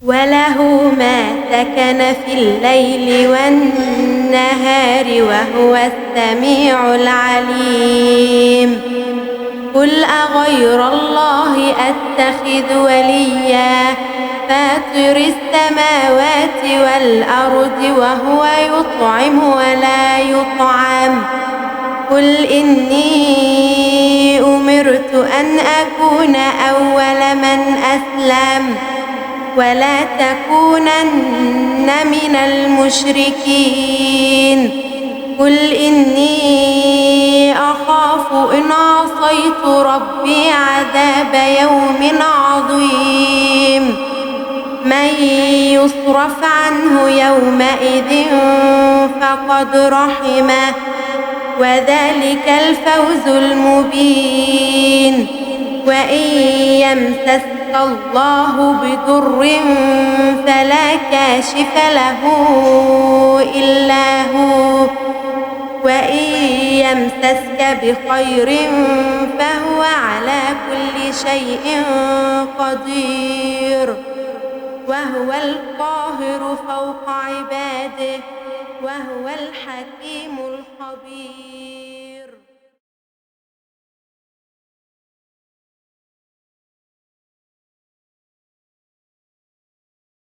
وله ما سكن في الليل والنهار وهو السميع العليم قل أغير الله أتخذ وليا فاطر السماوات والأرض وهو يطعم ولا يطعم قل إني أمرت أن أكون أول من أسلم ولا تكونن من المشركين قل إني أخاف إن عصيت ربي عذاب يوم عظيم من يصرف عنه يومئذ فقد رحمه وذلك الفوز المبين وإن يمسسك الله بضر فلا كاشف له إلا هو وإن يمسسك بخير فهو على كل شيء قدير وهو القاهر فوق عباده وهو الحكيم الخبير.